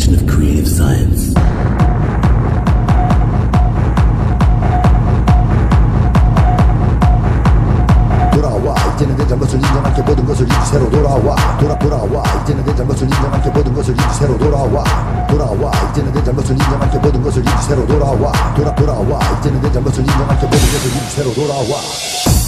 intersection of creative science. 돌아와 이제는 내 잘못을 인정할게 모든 것을 잊고 새로 돌아와 돌아와 이제는 내 잘못을 인정할게 모든 것을 잊고 새로 돌아와 이제는 내 잘못을 인정할게 모든 것을 잊고 새로 돌아와 이제는 내 잘못을 인정할게 모든 것을 잊고 새로 돌아와